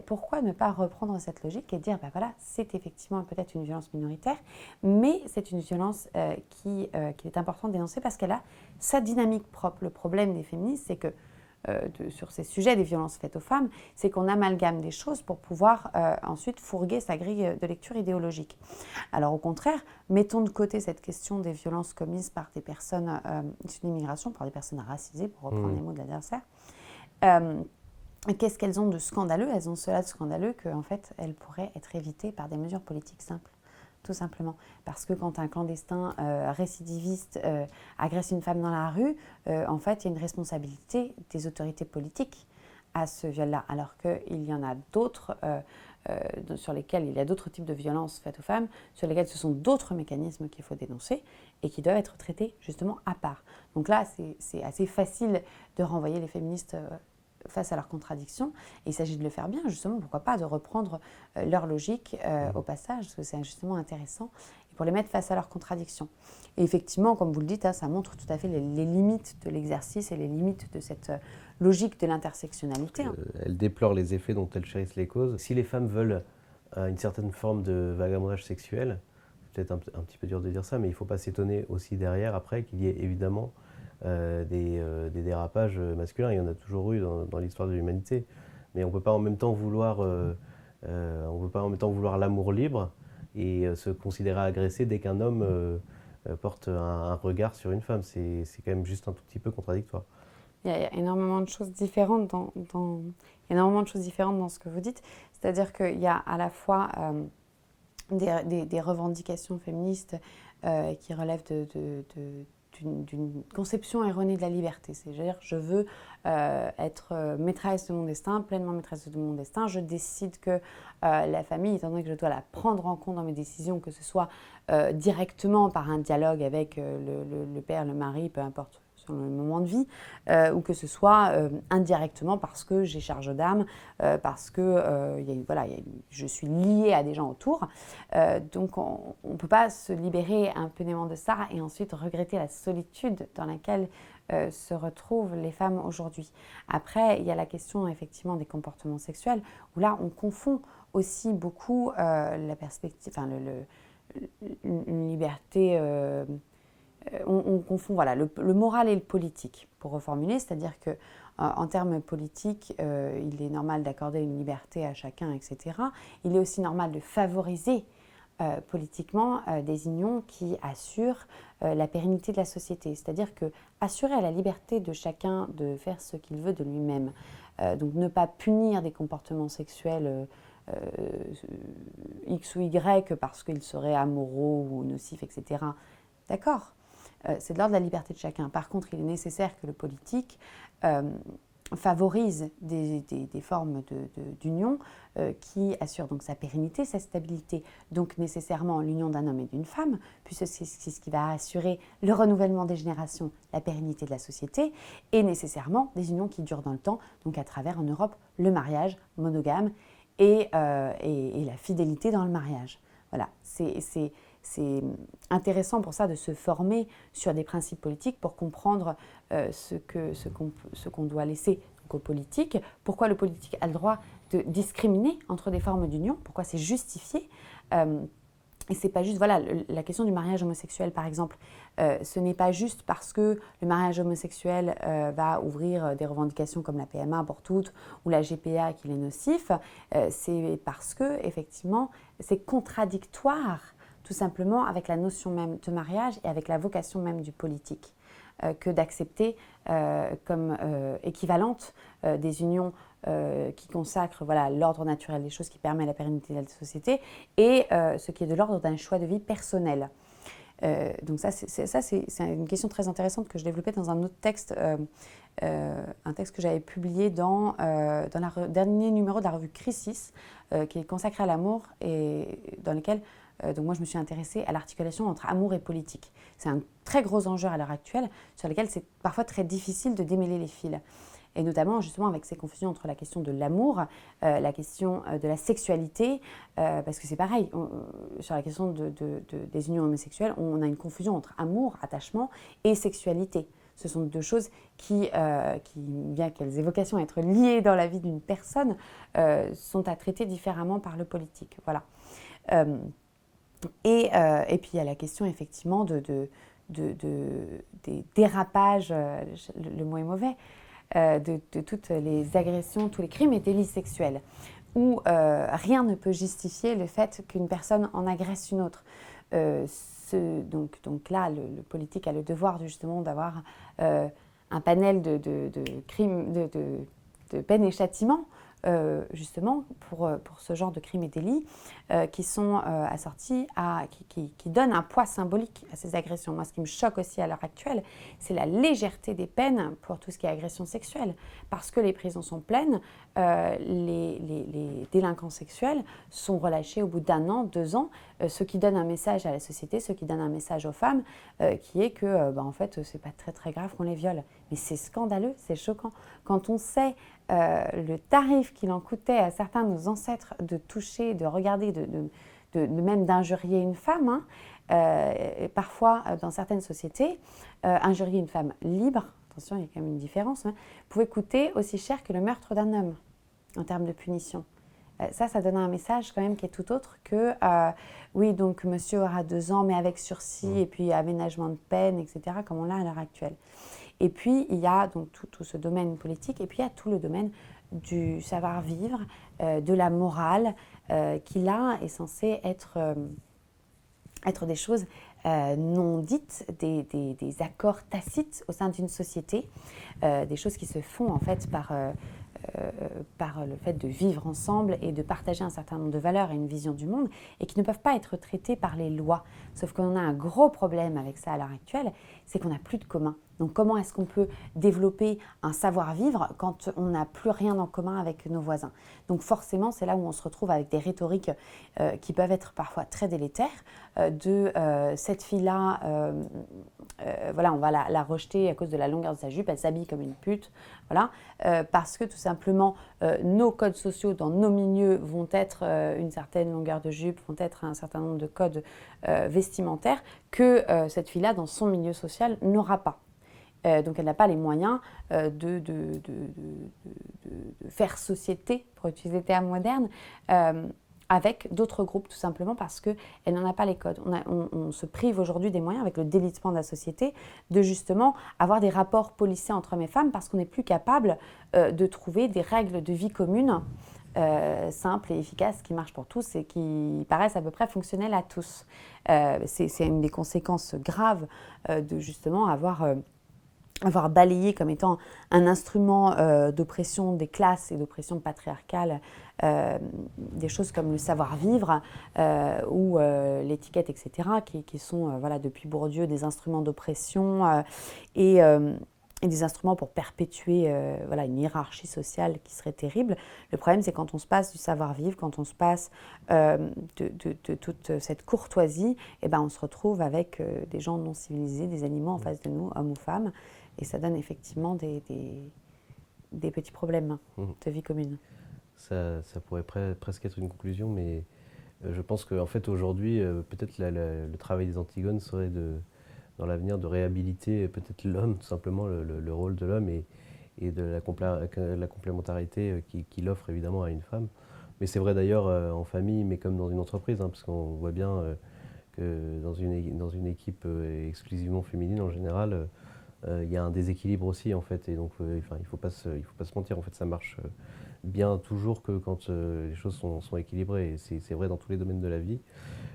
Pourquoi ne pas reprendre cette logique et dire, voilà, c'est effectivement peut-être une violence minoritaire, mais c'est une violence qu'il est important de dénoncer parce qu'elle a sa dynamique propre. Le problème des féministes, c'est que sur ces sujets des violences faites aux femmes, c'est qu'on amalgame des choses pour pouvoir ensuite fourguer sa grille de lecture idéologique. Alors au contraire, mettons de côté cette question des violences commises par des personnes issues de l'immigration, par des personnes racisées, pour reprendre les mots de l'adversaire. Qu'est-ce qu'elles ont de scandaleux? Elles ont cela de scandaleux qu'en fait, elles pourraient être évitées par des mesures politiques simples. Tout simplement. Parce que quand un clandestin récidiviste agresse une femme dans la rue, en fait, il y a une responsabilité des autorités politiques à ce viol-là. Alors qu'il y en a d'autres sur lesquels il y a d'autres types de violences faites aux femmes, sur lesquels ce sont d'autres mécanismes qu'il faut dénoncer et qui doivent être traités justement à part. Donc là, c'est assez facile de renvoyer les féministes face à leurs contradictions. Et il s'agit de le faire bien, justement, pourquoi pas, de reprendre leur logique au passage, parce que c'est justement intéressant, et pour les mettre face à leurs contradictions. Et effectivement, comme vous le dites, ça montre tout à fait les limites de l'exercice et les limites de cette logique de l'intersectionnalité. Elle déplore les effets dont elles chérissent les causes. Si les femmes veulent une certaine forme de vagabondage sexuel, c'est peut-être un petit peu dur de dire ça, mais il ne faut pas s'étonner aussi derrière, après, qu'il y ait évidemment des dérapages masculins. Il y en a toujours eu dans l'histoire de l'humanité. Mais on ne peut pas en même temps vouloir, l'amour libre et se considérer agressé dès qu'un homme porte un regard sur une femme. C'est quand même juste un tout petit peu contradictoire. Il y a énormément de choses différentes dans ce que vous dites. C'est-à-dire qu'il y a à la fois des revendications féministes qui relèvent d'une conception erronée de la liberté. C'est-à-dire, je veux être maîtresse de mon destin, pleinement maîtresse de mon destin. Je décide que la famille, étant donné que je dois la prendre en compte dans mes décisions, que ce soit directement par un dialogue avec le père, le mari, peu importe sur le moment de vie, ou que ce soit indirectement parce que j'ai charge d'âme, parce que je suis liée à des gens autour. Donc on ne peut pas se libérer impunément de ça et ensuite regretter la solitude dans laquelle se retrouvent les femmes aujourd'hui. Après, il y a la question effectivement des comportements sexuels, où là on confond aussi beaucoup la perspective, une liberté... on confond le moral et le politique, pour reformuler, c'est-à-dire que en termes politiques, il est normal d'accorder une liberté à chacun, etc. Il est aussi normal de favoriser politiquement des unions qui assurent la pérennité de la société, c'est-à-dire que assurer à la liberté de chacun de faire ce qu'il veut de lui-même, donc ne pas punir des comportements sexuels X ou Y parce qu'ils seraient amoraux ou nocifs, etc. D'accord. C'est de l'ordre de la liberté de chacun. Par contre, il est nécessaire que le politique favorise des formes d'union qui assurent donc sa pérennité, sa stabilité, donc nécessairement l'union d'un homme et d'une femme, puisque c'est ce qui va assurer le renouvellement des générations, la pérennité de la société, et nécessairement des unions qui durent dans le temps, donc à travers en Europe le mariage monogame et la fidélité dans le mariage. Voilà, c'est intéressant pour ça de se former sur des principes politiques pour comprendre ce qu'on doit laisser aux politiques, pourquoi le politique a le droit de discriminer entre des formes d'union, pourquoi c'est justifié. Et c'est pas juste, la question du mariage homosexuel par exemple, ce n'est pas juste parce que le mariage homosexuel va ouvrir des revendications comme la PMA pour toutes ou la GPA qu'il est nocif, c'est parce que effectivement c'est contradictoire tout simplement avec la notion même de mariage et avec la vocation même du politique, que d'accepter comme équivalente des unions qui consacrent l'ordre naturel des choses, qui permet la pérennité de la société, et ce qui est de l'ordre d'un choix de vie personnel. Donc ça, c'est une question très intéressante que je développais dans un autre texte, un texte que j'avais publié dans le dernier numéro de la revue Crisis, qui est consacré à l'amour et dans lequel donc moi je me suis intéressée à l'articulation entre amour et politique. C'est un très gros enjeu à l'heure actuelle sur lequel c'est parfois très difficile de démêler les fils. et notamment justement avec ces confusions entre la question de l'amour, la question de la sexualité, parce que c'est pareil, sur la question des unions homosexuelles, on a une confusion entre amour, attachement et sexualité. Ce sont deux choses qui, bien qu'elles aient vocation à être liées dans la vie d'une personne, sont à traiter différemment par le politique. Voilà. Et puis il y a la question effectivement des dérapages, le mot est mauvais, de toutes les agressions, tous les crimes et délits sexuels, où rien ne peut justifier le fait qu'une personne en agresse une autre. Donc là, le politique a le devoir justement d'avoir un panel de crimes, de peines et châtiments, justement pour ce genre de crimes et délits qui sont assortis qui donnent un poids symbolique à ces agressions. Moi, ce qui me choque aussi à l'heure actuelle, c'est la légèreté des peines pour tout ce qui est agression sexuelle. Parce que les prisons sont pleines, les délinquants sexuels sont relâchés au bout d'1 an, 2 ans, ce qui donne un message à la société, ce qui donne un message aux femmes, qui est que, en fait, c'est pas très très grave qu'on les viole. Mais c'est scandaleux, c'est choquant. Quand on sait le tarif qu'il en coûtait à certains de nos ancêtres de toucher, de regarder, même d'injurier une femme, et parfois dans certaines sociétés, injurier une femme libre, attention, il y a quand même une différence, pouvait coûter aussi cher que le meurtre d'un homme en termes de punition. Ça donne un message quand même qui est tout autre que oui, donc monsieur aura 2 ans, mais avec sursis et puis aménagement de peine, etc., comme on l'a à l'heure actuelle. Et puis, il y a donc tout ce domaine politique, et puis il y a tout le domaine du savoir-vivre, de la morale, qui là est censé être des choses non dites, des accords tacites au sein d'une société, des choses qui se font en fait par le fait de vivre ensemble et de partager un certain nombre de valeurs et une vision du monde, et qui ne peuvent pas être traitées par les lois. Sauf qu'on a un gros problème avec ça à l'heure actuelle, c'est qu'on n'a plus de commun. Donc comment est-ce qu'on peut développer un savoir-vivre quand on n'a plus rien en commun avec nos voisins? Donc forcément, c'est là où on se retrouve avec des rhétoriques qui peuvent être parfois très délétères, cette fille-là, voilà, on va la rejeter à cause de la longueur de sa jupe, elle s'habille comme une pute, voilà, parce que tout simplement nos codes sociaux dans nos milieux vont être une certaine longueur de jupe, vont être un certain nombre de codes vestimentaires que cette fille-là, dans son milieu social, n'aura pas. Donc elle n'a pas les moyens de faire société, pour utiliser des termes modernes, avec d'autres groupes, tout simplement parce qu'elle n'en a pas les codes. On se prive aujourd'hui des moyens, avec le délitement de la société, de justement avoir des rapports policés entre hommes et femmes, parce qu'on n'est plus capable de trouver des règles de vie communes simples et efficaces qui marchent pour tous et qui paraissent à peu près fonctionnelles à tous. C'est une des conséquences graves de justement avoir balayé comme étant un instrument d'oppression des classes et d'oppression patriarcale des choses comme le savoir-vivre ou l'étiquette, etc., qui sont voilà, depuis Bourdieu des instruments d'oppression et des instruments pour perpétuer voilà, une hiérarchie sociale qui serait terrible. Le problème, c'est quand on se passe du savoir-vivre, quand on se passe de toute cette courtoisie, et ben, on se retrouve avec des gens non civilisés, des animaux en face de nous, hommes ou femmes. Et ça donne effectivement des petits problèmes de vie commune. Ça pourrait presque être une conclusion, mais je pense qu'en fait aujourd'hui, peut-être le travail des Antigones serait dans l'avenir de réhabiliter peut-être l'homme, tout simplement le rôle de l'homme et de la complémentarité qu'il offre évidemment à une femme. Mais c'est vrai d'ailleurs en famille, mais comme dans une entreprise, parce qu'on voit bien que dans une équipe exclusivement féminine en général, il y a un déséquilibre aussi en fait, et donc il faut pas se mentir, en fait ça marche bien toujours que quand les choses sont équilibrées, et c'est vrai dans tous les domaines de la vie.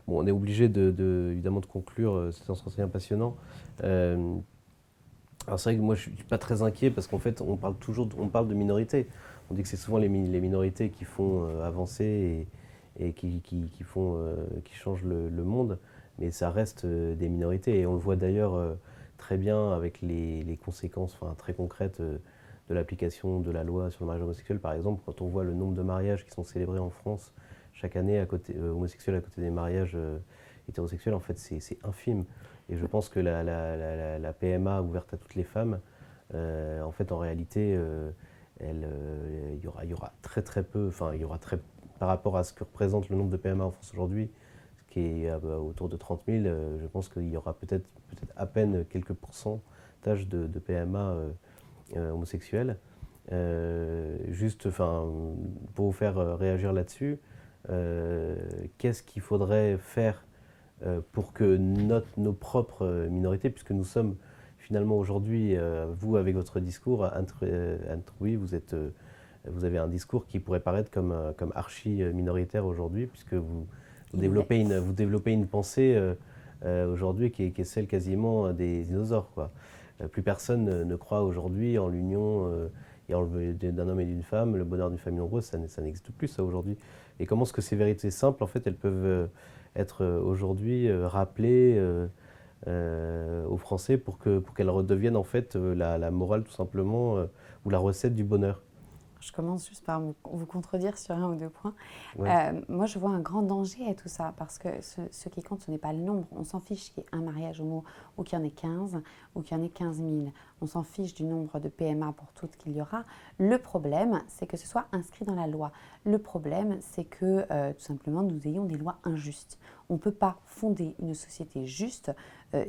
Bon, on est obligé évidemment de conclure cet entretien passionnant. Alors c'est vrai que moi je suis pas très inquiet parce qu'en fait on parle de minorités. On dit que c'est souvent les minorités qui font avancer et qui changent le monde, mais ça reste des minorités, et on le voit d'ailleurs très bien avec les conséquences très concrètes de l'application de la loi sur le mariage homosexuel. Par exemple, quand on voit le nombre de mariages qui sont célébrés en France chaque année homosexuels à côté des mariages hétérosexuels, en fait c'est infime. Et je pense que la PMA ouverte à toutes les femmes En fait, en réalité, il y aura très très peu, enfin, il y aura très, par rapport à ce que représente le nombre de PMA en France aujourd'hui, ce qui est autour de 30 000, je pense qu'il y aura peut-être à peine quelques pourcentages de PMA homosexuels. Juste, enfin, pour vous faire réagir là-dessus, qu'est-ce qu'il faudrait faire pour que nos propres minorités, puisque nous sommes finalement aujourd'hui, vous avec votre discours, oui, vous avez un discours qui pourrait paraître comme archi minoritaire aujourd'hui, puisque vous développez une pensée aujourd'hui qui est celle quasiment des dinosaures, quoi. Plus personne ne croit aujourd'hui en l'union d'un homme et d'une femme, le bonheur d'une famille nombreuse, ça n'existe plus ça aujourd'hui. Et comment est-ce que ces vérités simples, en fait, elles peuvent être aujourd'hui rappelées aux Français pour qu'elles redeviennent en fait la morale tout simplement ou la recette du bonheur. Je commence juste par vous contredire sur un ou deux points. Ouais. Moi, je vois un grand danger à tout ça, parce que ce qui compte, ce n'est pas le nombre. On s'en fiche qu'il y ait un mariage homo, ou qu'il y en ait 15, ou qu'il y en ait 15 000. On s'en fiche du nombre de PMA pour toutes qu'il y aura. Le problème, c'est que ce soit inscrit dans la loi. Le problème, c'est que, tout simplement, nous ayons des lois injustes. On ne peut pas fonder une société juste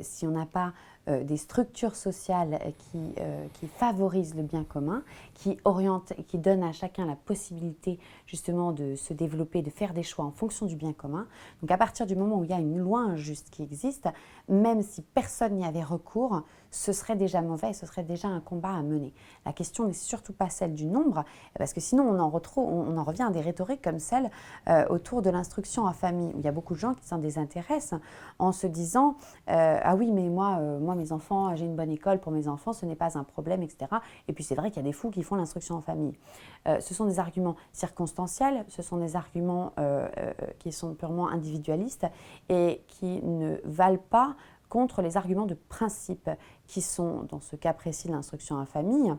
si on n'a pas des structures sociales qui favorisent le bien commun, qui orientent, qui donnent à chacun la possibilité justement de se développer, de faire des choix en fonction du bien commun. Donc à partir du moment où il y a une loi injuste qui existe, même si personne n'y avait recours, ce serait déjà mauvais, ce serait déjà un combat à mener. La question n'est surtout pas celle du nombre, parce que sinon on en revient à des rhétoriques comme celle autour de l'instruction en famille, où il y a beaucoup de gens qui s'en désintéressent en se disant ah oui, mais moi mes enfants, j'ai une bonne école pour mes enfants, ce n'est pas un problème, etc. Et puis c'est vrai qu'il y a des fous qui font l'instruction en famille. Ce sont des arguments circonstanciels, ce sont des arguments qui sont purement individualistes et qui ne valent pas contre les arguments de principe qui sont, dans ce cas précis de l'instruction en famille,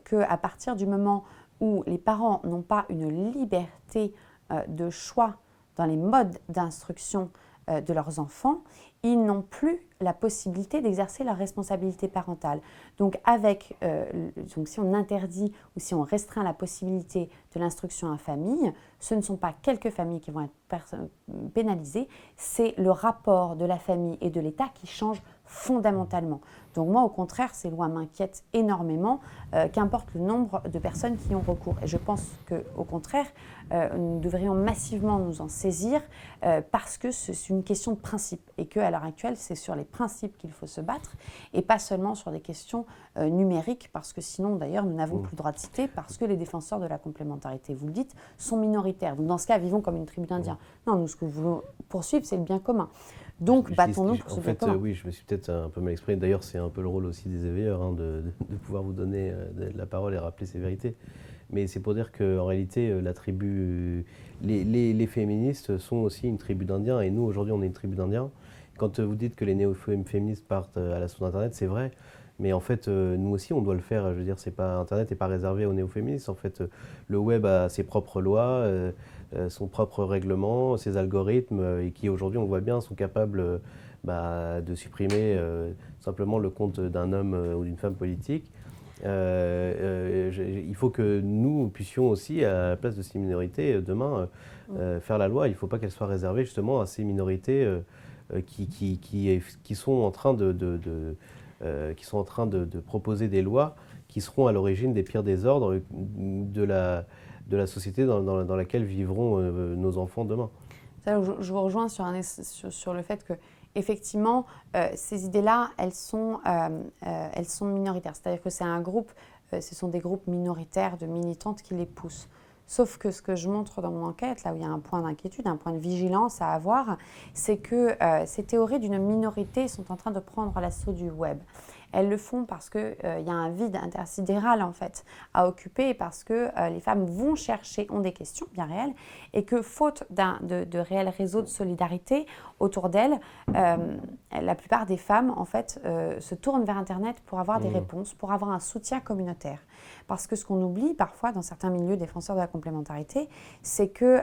qu'à partir du moment où les parents n'ont pas une liberté de choix dans les modes d'instruction de leurs enfants, ils n'ont plus la possibilité d'exercer leur responsabilité parentale. Donc, donc si on interdit ou si on restreint la possibilité de l'instruction en famille, ce ne sont pas quelques familles qui vont être pénalisées, c'est le rapport de la famille et de l'État qui change fondamentalement. Donc moi, au contraire, ces lois m'inquiètent énormément, qu'importe le nombre de personnes qui y ont recours. Et je pense qu'au contraire, nous devrions massivement nous en saisir parce que c'est une question de principe et qu'à l'heure actuelle, c'est sur les principes qu'il faut se battre et pas seulement sur des questions numériques, parce que sinon, d'ailleurs, nous n'avons plus le droit de citer parce que les défenseurs de la complémentarité, vous le dites, sont minoritaires. Donc dans ce cas, vivons comme une tribu d'Indiens. Non, nous, ce que nous voulons poursuivre, c'est le bien commun. Donc, battons-nous pour ce bien commun. Oui, je me suis peut-être un peu mal exprimé. D'ailleurs, c'est un peu le rôle aussi des éveilleurs hein, de pouvoir vous donner la parole et rappeler ces vérités. Mais c'est pour dire qu'en réalité, les féministes sont aussi une tribu d'Indiens. Et nous, aujourd'hui, on est une tribu d'Indiens. Quand vous dites que les néo-féministes partent à l'assaut d'Internet, c'est vrai. Mais en fait, nous aussi, on doit le faire. Je veux dire, Internet n'est pas réservé aux néo-féministes. En fait, le web a ses propres lois, son propre règlement, ses algorithmes, et qui aujourd'hui, on le voit bien, sont capables de supprimer simplement le compte d'un homme ou d'une femme politique. Il faut que nous puissions aussi, à la place de ces minorités, demain, faire la loi. Il ne faut pas qu'elle soit réservée justement à ces minorités qui sont en train qui sont en train de proposer des lois qui seront à l'origine des pires désordres de la société dans laquelle vivront nos enfants demain. Je vous rejoins sur le fait que effectivement, ces idées-là, elles sont minoritaires. C'est-à-dire que c'est un groupe, ce sont des groupes minoritaires de militantes qui les poussent. Sauf que ce que je montre dans mon enquête, là où il y a un point d'inquiétude, un point de vigilance à avoir, c'est que ces théories d'une minorité sont en train de prendre l'assaut du web. Elles le font parce qu'il y a un vide intersidéral en fait à occuper, parce que les femmes vont chercher, ont des questions bien réelles, et que faute de réels réseaux de solidarité autour d'elles, la plupart des femmes, en fait, se tournent vers Internet pour avoir des réponses, pour avoir un soutien communautaire. Parce que ce qu'on oublie parfois dans certains milieux défenseurs de la complémentarité, c'est que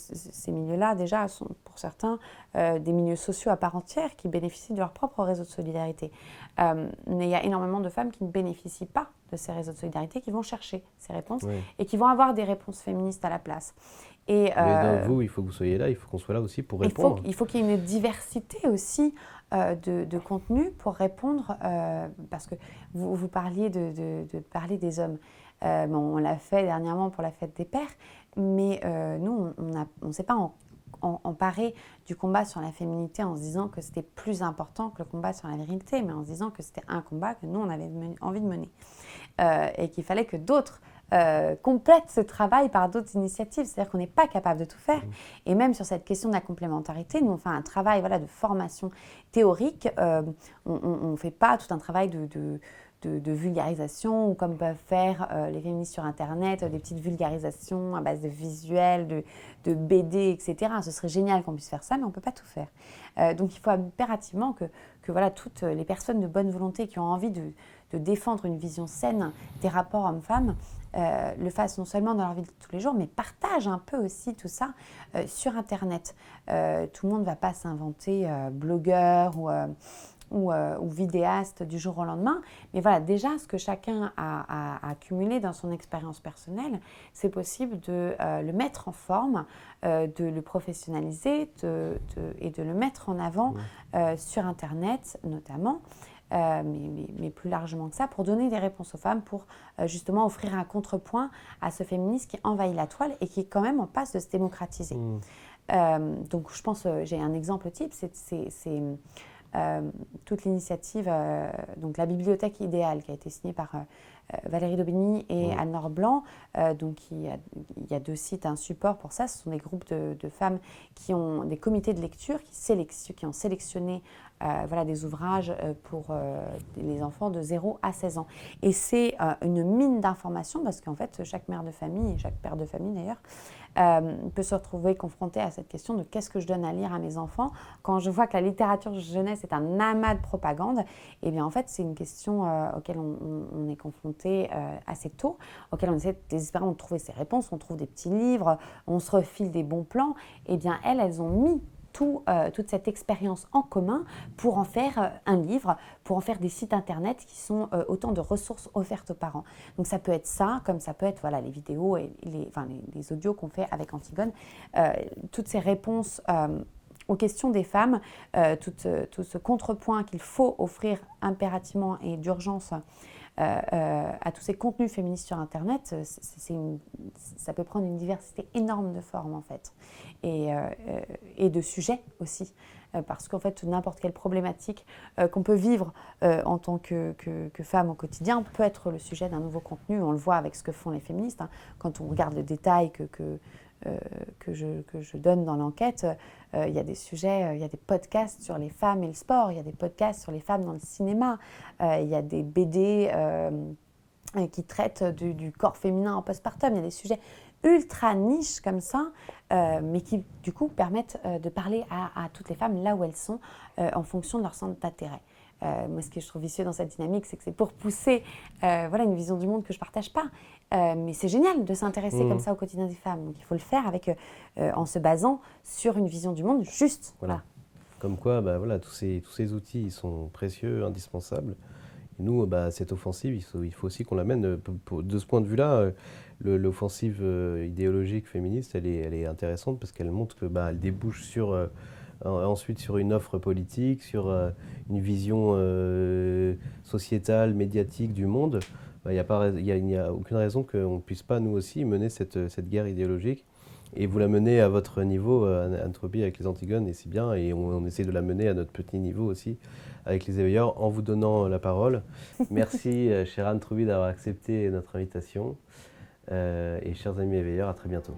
ces milieux-là, déjà, sont pour certains des milieux sociaux à part entière qui bénéficient de leur propre réseau de solidarité. Mais il y a énormément de femmes qui ne bénéficient pas de ces réseaux de solidarité, qui vont chercher ces réponses et qui vont avoir des réponses féministes à la place. Mais donc vous, il faut que vous soyez là, il faut qu'on soit là aussi pour répondre. Il faut qu'il y ait une diversité aussi de contenu pour répondre, parce que vous parliez de parler des hommes. On l'a fait dernièrement pour la fête des pères, mais nous, on ne s'est pas emparé du combat sur la féminité en se disant que c'était plus important que le combat sur la virilité, mais en se disant que c'était un combat que nous, on avait envie de mener. Et qu'il fallait que d'autres complètent ce travail par d'autres initiatives. C'est-à-dire qu'on n'est pas capable de tout faire. Et même sur cette question de la complémentarité, nous, on fait un travail de formation théorique. On ne fait pas tout un travail de vulgarisation, ou comme peuvent faire les féministes sur Internet, des petites vulgarisations à base de visuels, de BD, etc. Ce serait génial qu'on puisse faire ça, mais on ne peut pas tout faire. Donc il faut impérativement que toutes les personnes de bonne volonté qui ont envie de défendre une vision saine des rapports hommes-femmes le fassent non seulement dans leur vie de tous les jours, mais partagent un peu aussi tout ça sur Internet. Tout le monde ne va pas s'inventer blogueur ou vidéaste du jour au lendemain. Mais voilà, déjà, ce que chacun a accumulé dans son expérience personnelle, c'est possible de le mettre en forme, de le professionnaliser et de le mettre en avant sur Internet notamment. Mais plus largement que ça, pour donner des réponses aux femmes, pour justement offrir un contrepoint à ce féminisme qui envahit la toile et qui est quand même en passe de se démocratiser. Donc je pense, j'ai un exemple type, c'est toute l'initiative, donc la bibliothèque idéale qui a été signée par Valérie Daubigny et Anne-Laure Blanc. Donc il y a 2 sites, un support pour ça. Ce sont des groupes de femmes qui ont des comités de lecture qui ont sélectionné des ouvrages pour les enfants de 0 à 16 ans. Et c'est une mine d'informations parce qu'en fait, chaque mère de famille, et chaque père de famille d'ailleurs, peut se retrouver confronté à cette question de qu'est-ce que je donne à lire à mes enfants. Quand je vois que la littérature jeunesse est un amas de propagande, eh bien en fait, c'est une question auquel on est confronté assez tôt, auquel on essaie désespérément de trouver ses réponses, on trouve des petits livres, on se refile des bons plans. Eh bien elles ont mis toute cette expérience en commun pour en faire un livre, pour en faire des sites internet qui sont autant de ressources offertes aux parents. Donc ça peut être ça, comme ça peut être les vidéos et les audios qu'on fait avec Antigone, toutes ces réponses aux questions des femmes, tout ce contrepoint qu'il faut offrir impérativement et d'urgence à tous ces contenus féministes sur Internet, ça peut prendre une diversité énorme de formes en fait, et de sujets aussi, parce qu'en fait n'importe quelle problématique qu'on peut vivre en tant que femme au quotidien peut être le sujet d'un nouveau contenu. On le voit avec ce que font les féministes, hein. Quand on regarde le détail que je donne dans l'enquête, il y a des sujets, il y a des podcasts sur les femmes et le sport, il y a des podcasts sur les femmes dans le cinéma, il y a des BD qui traitent du corps féminin en postpartum, il y a des sujets ultra niches comme ça, mais qui du coup permettent de parler à toutes les femmes là où elles sont en fonction de leur centre d'intérêt. Moi, ce que je trouve vicieux dans cette dynamique, c'est que c'est pour pousser une vision du monde que je ne partage pas. Mais c'est génial de s'intéresser comme ça au quotidien des femmes. Donc il faut le faire en se basant sur une vision du monde juste. Voilà. Comme quoi, tous ces outils ils sont précieux, indispensables. Et nous, cette offensive, il faut aussi qu'on la mène. De ce point de vue-là, l'offensive idéologique féministe, elle est intéressante parce qu'elle montre qu'elle débouche ensuite sur une offre politique, sur une vision sociétale, médiatique du monde. Il n'y a aucune raison qu'on ne puisse pas, nous aussi, mener cette guerre idéologique. Et vous la menez à votre niveau, Anne-Tropy, avec les Antigones, et c'est bien. Et on essaie de la mener à notre petit niveau aussi, avec les éveilleurs, en vous donnant la parole. Merci, chère Anne-Tropy, d'avoir accepté notre invitation. Et chers amis éveilleurs, à très bientôt.